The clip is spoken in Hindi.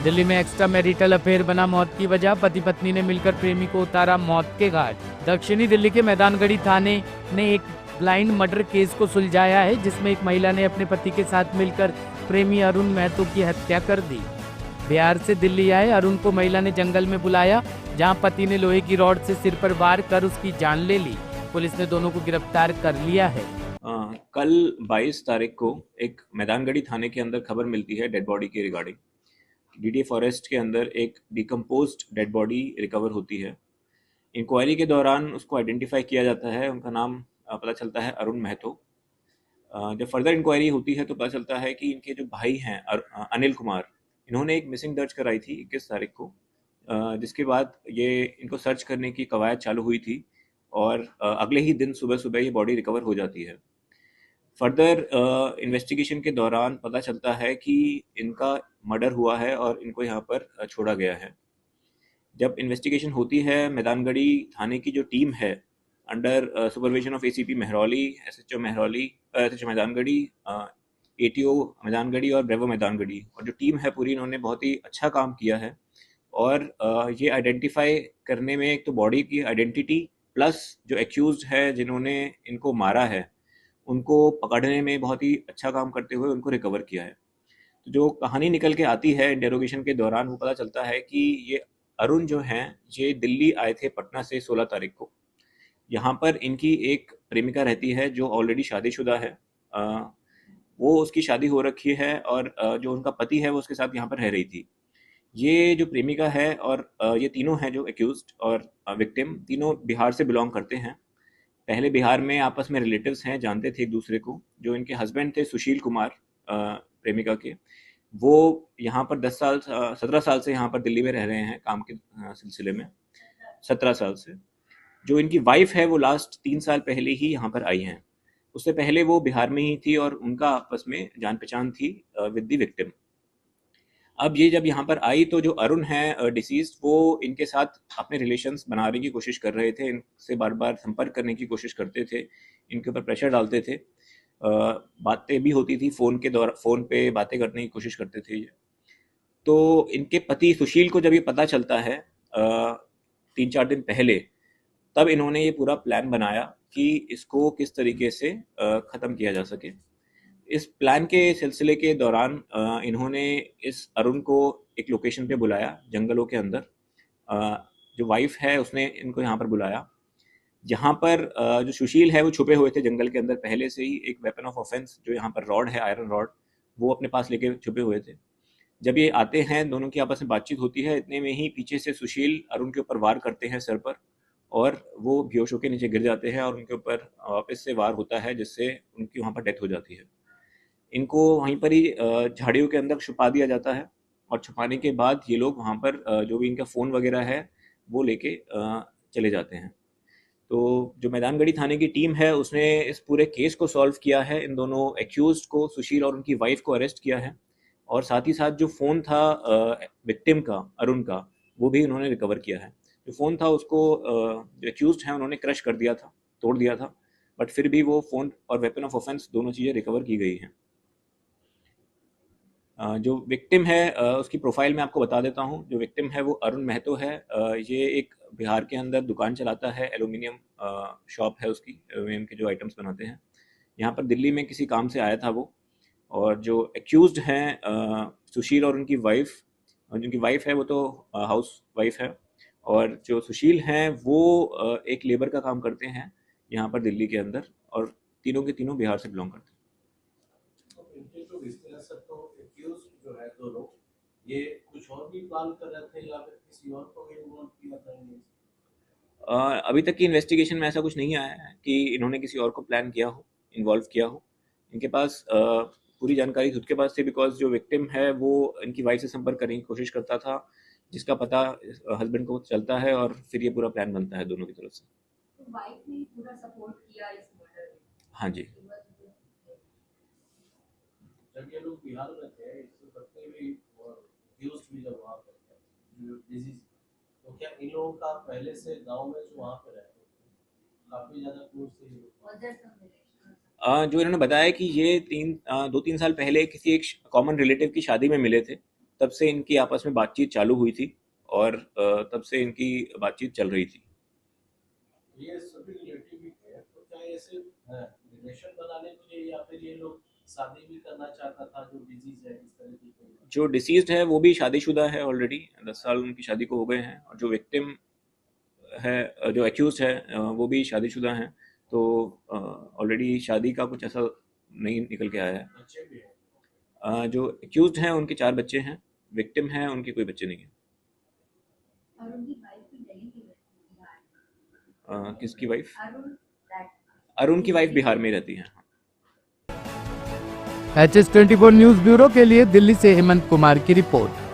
दिल्ली में एक्स्ट्रा मैरिटल अफेयर बना मौत की वजह, पति पत्नी ने मिलकर प्रेमी को उतारा मौत के घाट। दक्षिणी दिल्ली के मैदानगढ़ी थाने ने एक ब्लाइंड मर्डर केस को सुलझाया है, जिसमें एक महिला ने अपने पति के साथ मिलकर प्रेमी अरुण महतो की हत्या कर दी। बिहार से दिल्ली आए अरुण को महिला ने जंगल में बुलाया, जहां पति ने लोहे की रॉड से सिर पर वार कर उसकी जान ले ली। पुलिस ने दोनों को गिरफ्तार कर लिया है। कल 22 तारीख को एक मैदानगढ़ी थाने के अंदर खबर मिलती है डेड बॉडी के रिगार्डिंग। डीडीए फॉरेस्ट के अंदर एक डिकम्पोज्ड डेड बॉडी रिकवर होती है। इंक्वायरी के दौरान उसको आइडेंटिफाई किया जाता है, उनका नाम पता चलता है अरुण महतो। जब फर्दर इंक्वायरी होती है तो पता चलता है कि इनके जो भाई हैं अनिल कुमार, इन्होंने एक मिसिंग दर्ज कराई थी 21 तारीख को, जिसके बाद ये इनको सर्च करने की कवायद चालू हुई थी और अगले ही दिन सुबह सुबह ये बॉडी रिकवर हो जाती है। फर्दर इन्वेस्टिगेशन के दौरान पता चलता है कि इनका मर्डर हुआ है और इनको यहाँ पर छोड़ा गया है। जब इन्वेस्टिगेशन होती है, मैदानगढ़ी थाने की जो टीम है under supervision of ACP Mehrauli, SHO Mehrauli, SHO Maidangarhi, ATO Maidangarhi और ब्रेवो मैदानगढ़ी, और जो टीम है पूरी, इन्होंने बहुत ही अच्छा काम किया है। और ये आइडेंटिफाई करने में एक तो बॉडी की आइडेंटिटी प्लस जो एक्यूज्ड है जिन्होंने इनको मारा है, उनको पकड़ने में बहुत ही अच्छा काम करते हुए उनको रिकवर किया है। तो जो कहानी निकल के आती है इंटेरोगेशन के दौरान, वो पता चलता है कि ये अरुण जो हैं, ये दिल्ली आए थे पटना से 16 तारीख को। यहाँ पर इनकी एक प्रेमिका रहती है जो ऑलरेडी शादीशुदा है। वो उसकी शादी हो रखी है और जो उनका पति है वो उसके साथ यहाँ पर रह रही थी। ये जो प्रेमिका है और ये तीनों हैं जो एक्यूज्ड और विक्टिम, तीनों बिहार से बिलोंग करते हैं। पहले बिहार में आपस में रिलेटिव्स हैं, जानते थे एक दूसरे को। जो इनके हस्बैंड थे सुशील कुमार, प्रेमिका के, वो यहाँ पर 17 साल से यहाँ पर दिल्ली में रह रहे हैं काम के सिलसिले में, 17 साल से। जो इनकी वाइफ है वो लास्ट 3 साल पहले ही यहाँ पर आई हैं। उससे पहले वो बिहार में ही थी और उनका आपस में जान पहचान थी विद द विक्टिम। अब ये जब यहाँ पर आई तो जो अरुण है डिसीज्ड, वो इनके साथ अपने रिलेशंस बनाने की कोशिश कर रहे थे, इनसे बार बार संपर्क करने की कोशिश करते थे, इनके ऊपर प्रेशर डालते थे। बातें भी होती थी फ़ोन के दौरान, फ़ोन पे बातें करने की कोशिश करते थे ये। तो इनके पति सुशील को जब ये पता चलता है 3-4 दिन पहले, तब इन्होंने ये पूरा प्लान बनाया कि इसको किस तरीके से ख़त्म किया जा सके। इस प्लान के सिलसिले के दौरान इन्होंने इस अरुण को एक लोकेशन पे बुलाया जंगलों के अंदर। जो वाइफ है उसने इनको यहाँ पर बुलाया, जहाँ पर जो सुशील है वो छुपे हुए थे जंगल के अंदर पहले से ही। एक वेपन ऑफ ऑफेंस जो यहाँ पर रॉड है, आयरन रॉड, वो अपने पास लेके छुपे हुए थे। जब ये आते हैं, दोनों की आपस में बातचीत होती है, इतने में ही पीछे से सुशील अरुण के ऊपर वार करते हैं सर पर, और वो बेहोश होकर नीचे गिर जाते हैं और उनके ऊपर वापस से वार होता है, जिससे उनकी वहाँ पर डेथ हो जाती है। इनको वहीं पर ही झाड़ियों के अंदर छुपा दिया जाता है और छुपाने के बाद ये लोग वहाँ पर जो भी इनका फ़ोन वगैरह है वो लेके चले जाते हैं। तो जो मैदानगढ़ी थाने की टीम है उसने इस पूरे केस को सॉल्व किया है। इन दोनों एक्यूज्ड को, सुशील और उनकी वाइफ को, अरेस्ट किया है और साथ ही साथ जो फ़ोन था विक्टिम का, अरुण का, वो भी उन्होंने रिकवर किया है। जो फ़ोन था उसको जो एक्यूज्ड हैं उन्होंने क्रश कर दिया था, तोड़ दिया था, बट फिर भी वो फ़ोन और वेपन ऑफ ऑफेंस दोनों चीज़ें रिकवर की गई हैं। जो विक्टिम है उसकी प्रोफाइल मैं आपको बता देता हूँ। जो विक्टिम है वो अरुण महतो है। ये एक बिहार के अंदर दुकान चलाता है, एल्यूमिनियम शॉप है उसकी, एल्यूमिनियम के जो आइटम्स बनाते हैं। यहाँ पर दिल्ली में किसी काम से आया था वो। और जो एक्यूज्ड हैं सुशील और उनकी वाइफ, जिनकी वाइफ है वो तो हाउस वाइफ है, और जो सुशील हैं वो एक लेबर का काम करते हैं यहाँ पर दिल्ली के अंदर, और तीनों के तीनों बिहार से बिलोंग करते हैं। इनके जो बिजनेस है, तो एक्यूज जो है दो लोग, ये कुछ और भी प्लान कर रहे थे या फिर किसी और को भी इन्वॉल्व किया था इनमें? अभी तक की इन्वेस्टिगेशन में ऐसा कुछ नहीं आया है कि इन्होंने किसी और को प्लान किया हो, इन्वॉल्व किया हो। इनके पास पूरी जानकारी खुद के पास थी, बिकॉज जो विक्टिम है वो इनकी वाइफ से संपर्क करने की कोशिश करता था, जिसका पता हस्बैंड को चलता है, और फिर ये पूरा प्लान बनता है दोनों की तरफ से। तो वाइफ ने पूरा सपोर्ट किया इस मर्डर में। हाँ जी। जब ये लोग बिहार में थे, इससे करते भी और यूज भी जब वहाँ पे थे, डिजीज, तो क्या इन लोगों का पहले से गांव में जो वहाँ पे रहते थे काफी ज्यादा क्लोज थे ये लोग? जो इन्होंने बताया कि ये 2-3 साल पहले किसी एक कॉमन रिलेटिव की शादी में मिले थे, तब से इनकी आपस में बातचीत चालू हुई थी और तब से इनकी बातचीत चल रही थी। ये सभी रिलेटिव ही थे, तो क्या ऐसे रिलेशन बनाने के लिए या फिर ये लोग शादी भी करना चाहता था जो डिजीज है इस तरह की कोई? जो डिसीज्ड है वो भी शादीशुदा है ऑलरेडी, 10 साल उनकी शादी को हो गए हैं, और जो विक्टिम है, जो एक्यूज है, वो भी शादीशुदा हैं। तो ऑलरेडी शादी का कुछ ऐसा नहीं निकल के आया है। बच्चे भी हैं? जो एक्यूज हैं उनके 4 बच्चे हैं, विक्टिम हैं उनके कोई बच्चे नहीं हैं। और उनकी वाइफ भी दिल्ली की रहती है। किसकी वाइफ? अरुण अरुण की वाइफ बिहार में रहती है। HS24 न्यूज ब्यूरो के लिए दिल्ली से हेमंत कुमार की रिपोर्ट।